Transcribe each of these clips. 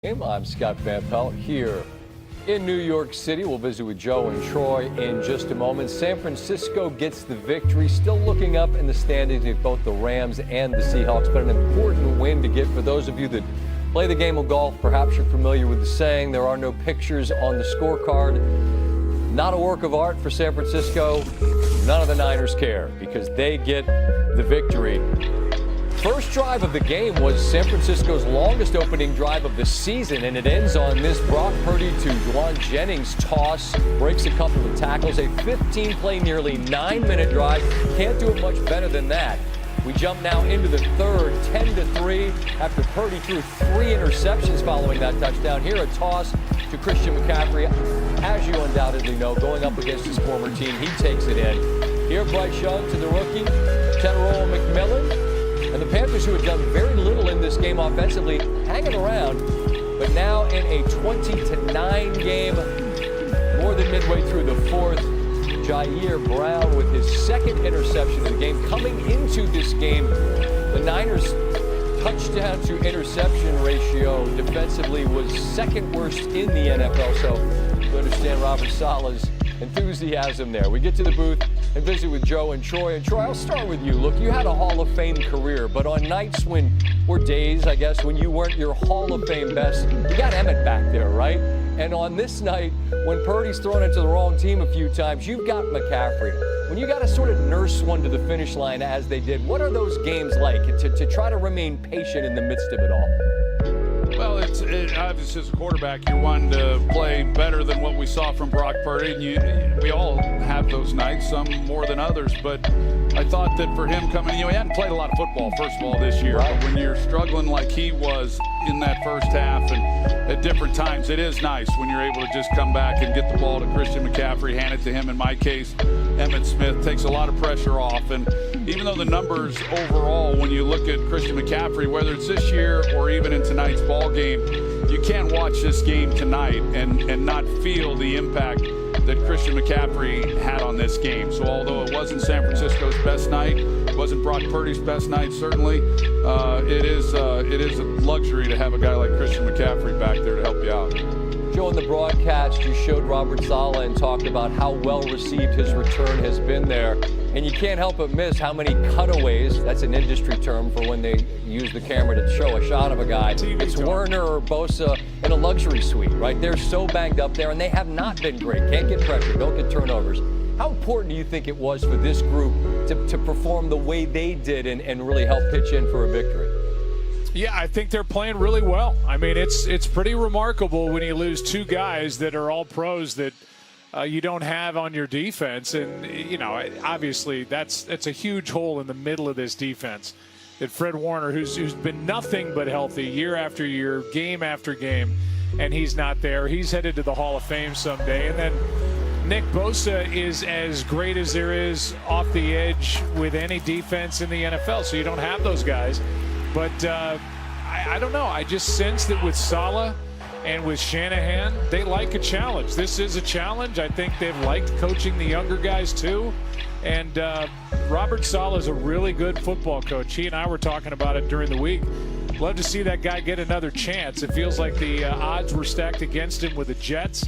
I'm Scott Van Pelt here in New York City. We'll visit with Joe and Troy in just a moment. San Francisco gets the victory, still looking up in the standings with both the Rams and the Seahawks, but an important win to get. For those of you that play the game of golf, perhaps you're familiar with the saying, there are no pictures on the scorecard. Not a work of art for San Francisco. None of the Niners care because they get the victory. First drive of the game was San Francisco's longest opening drive of the season, and it ends on this Brock Purdy to Juwan Jennings toss, breaks a couple of tackles, a 15-play, nearly 9-minute drive. Can't do it much better than that. We jump now into the third, 10-3, after Purdy threw 3 interceptions following that touchdown. Here a toss to Christian McCaffrey. As you undoubtedly know, going up against his former team, he takes it in. Here Bryce Young to the rookie, Tenero McMillan. And the Panthers, who had done very little in this game offensively, hanging around, but now in a 20-9 game, more than midway through the fourth. Jair Brown with his second interception of the game. Coming into this game, the Niners' touchdown to interception ratio defensively was second worst in the NFL, so you understand Robert Saleh's enthusiasm there. We get to the booth and visit with Joe and Troy. And Troy, I'll start with you. Look, you had a Hall of Fame career, but on nights when, or days, I guess, when you weren't your Hall of Fame best, you got Emmett back there, right? And on this night, when Purdy's thrown into the wrong team a few times, you've got McCaffrey. When you got to sort of nurse one to the finish line as they did, what are those games like to try to remain patient in the midst of it all? Well, obviously as a quarterback, you're wanting to play better than what we saw from Brock Purdy, and we all have those nights, some more than others. But I thought that for him coming, he hadn't played a lot of football, first of all, this year. Right. But when you're struggling like he was in that first half and at different times, it is nice when you're able to just come back and get the ball to Christian McCaffrey, hand it to him. In my case, Emmitt Smith takes a lot of pressure off. And even though the numbers overall, when you look at Christian McCaffrey, whether it's this year or even in tonight's ball game, you can't watch this game tonight and not feel the impact that Christian McCaffrey had on this game. So although it wasn't San Francisco's best night, it wasn't Brock Purdy's best night, certainly, it is a luxury to have a guy like Christian McCaffrey back there to help you out. Joe, in the broadcast, you showed Robert Saleh and talked about how well received his return has been there. And you can't help but miss how many cutaways, that's an industry term for when they use the camera to show a shot of a guy. It's Werner or Bosa in a luxury suite, right? They're so banged up there, and they have not been great. Can't get pressure, don't get turnovers. How important do you think it was for this group to perform the way they did and really help pitch in for a victory? Yeah, I think they're playing really well. I mean, it's pretty remarkable when you lose 2 guys that are all pros that you don't have on your defense. And, you know, obviously that's a huge hole in the middle of this defense. That Fred Warner, who's been nothing but healthy year after year, game after game, and he's not there. He's headed to the Hall of Fame someday. And then Nick Bosa is as great as there is off the edge with any defense in the NFL. So you don't have those guys. But I don't know. I just sense that with Saleh and with Shanahan, they like a challenge. This is a challenge. I think they've liked coaching the younger guys too. And Robert Saleh is a really good football coach. He and I were talking about it during the week. Love to see that guy get another chance. It feels like the odds were stacked against him with the Jets.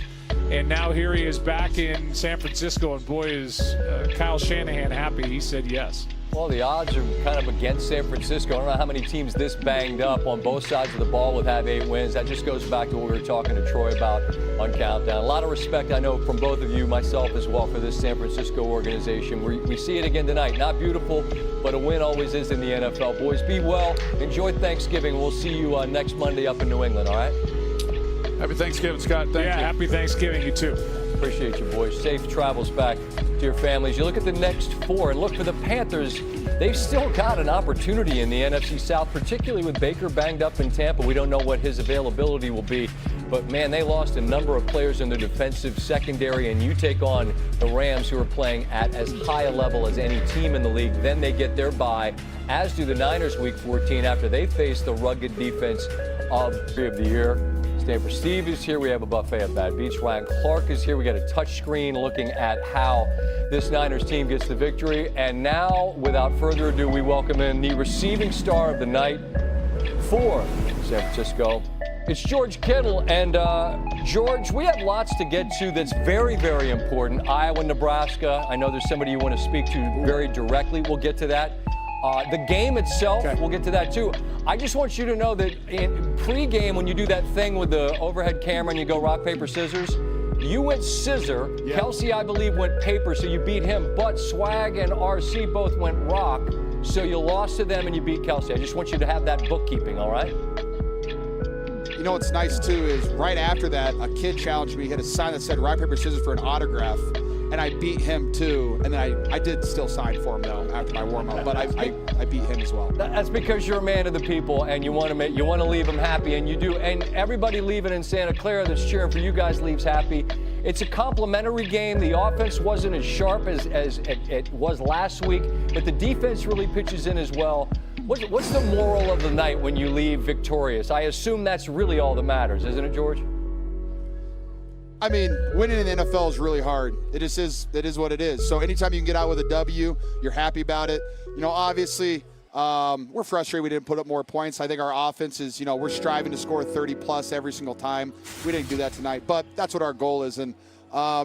And now here he is back in San Francisco. And boy, is Kyle Shanahan happy. He said yes. Well, the odds are kind of against San Francisco. I don't know how many teams this banged up on both sides of the ball would have 8 wins. That just goes back to what we were talking to Troy about on Countdown. A lot of respect, I know, from both of you, myself as well, for this San Francisco organization. We see it again tonight. Not beautiful, but a win always is in the NFL. Boys, be well. Enjoy Thanksgiving. We'll see you next Monday up in New England, all right? Happy Thanksgiving, Scott. Thank you. Happy Thanksgiving. You too. Appreciate you, boys. Safe travels back to your families. You look at the next 4 and look for the Panthers. They've still got an opportunity in the NFC South, particularly with Baker banged up in Tampa. We don't know what his availability will be. But, man, they lost a number of players in the defensive secondary, and you take on the Rams, who are playing at as high a level as any team in the league. Then they get their bye, as do the Niners Week 14 after they face the rugged defense of the year. Stanford Steve is here. We have a buffet at Bad Beach. Ryan Clark is here. We got a touch screen looking at how this Niners team gets the victory. And now, without further ado, we welcome in the receiving star of the night for San Francisco, It's George Kittle, and George, we have lots to get to that's very, very important. Iowa, Nebraska. I know there's somebody you want to speak to very directly. We'll get to that. The game itself, we'll get to that too. I just want you to know that in pre-game, when you do that thing with the overhead camera and you go rock, paper, scissors, you went scissor. Yeah. Kelsey, I believe, went paper, so you beat him. But Swag and RC both went rock, so you lost to them and you beat Kelsey. I just want you to have that bookkeeping, all right? You know what's nice, too, is right after that, a kid challenged me. He had a sign that said rock, paper, scissors for an autograph. And I beat him, too. And then I did still sign for him, though, after my warm-up. But I beat him as well. That's because you're a man of the people, and you want to leave them happy, and you do. And everybody leaving in Santa Clara that's cheering for you guys leaves happy. It's a complimentary game. The offense wasn't as sharp as it was last week, but the defense really pitches in as well. What's the moral of the night when you leave victorious? I assume that's really all that matters, isn't it, George? I mean, winning in the NFL is really hard. It is what it is. So anytime you can get out with a W, you're happy about it. You know, obviously, we're frustrated we didn't put up more points. I think our offense is, you know, we're striving to score 30-plus every single time. We didn't do that tonight, but that's what our goal is. And,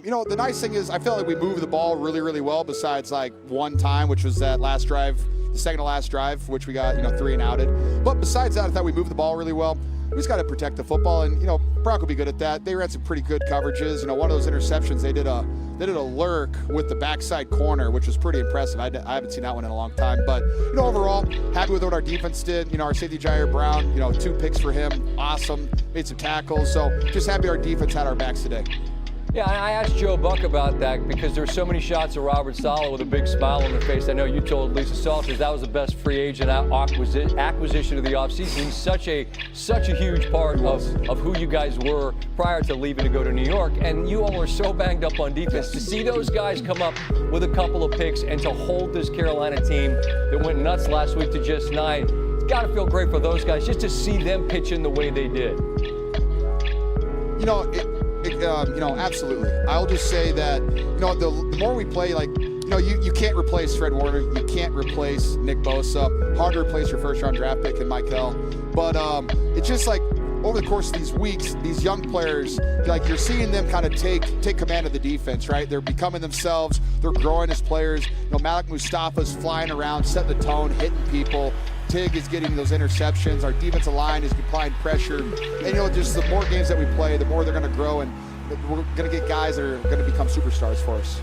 you know, the nice thing is I felt like we moved the ball really, really well besides, like, one time, which was that last drive, the second to last drive, which we got, you know, 3 and outed. But besides that, I thought we moved the ball really well. We just got to protect the football, and, you know, Brock will be good at that. They ran some pretty good coverages. You know, one of those interceptions, they did a lurk with the backside corner, which was pretty impressive. I haven't seen that one in a long time. But, you know, overall, happy with what our defense did. You know, our safety, Jair Brown, you know, 2 picks for him. Awesome. Made some tackles. So just happy our defense had our backs today. Yeah, I asked Joe Buck about that because there's so many shots of Robert Saleh with a big smile on the face. I know you told Lisa Salters that was the best free agent acquisition of the offseason. He's such a huge part of who you guys were prior to leaving to go to New York. And you all were so banged up on defense. To see those guys come up with a couple of picks and to hold this Carolina team that went nuts last week to just 9, it's got to feel great for those guys just to see them pitch in the way they did. You know, you know, absolutely. I'll just say that, you know, the more we play, like, you know, you can't replace Fred Warner. You can't replace Nick Bosa. Hard to replace your first-round draft pick in Michael. But it's just like over the course of these weeks, these young players, like you're seeing them kind of take command of the defense, right? They're becoming themselves. They're growing as players. You know, Malik Mustafa's flying around, setting the tone, hitting people. Tig is getting those interceptions. Our defensive line is applying pressure. And, you know, just the more games that we play, the more they're going to grow, and we're going to get guys that are going to become superstars for us.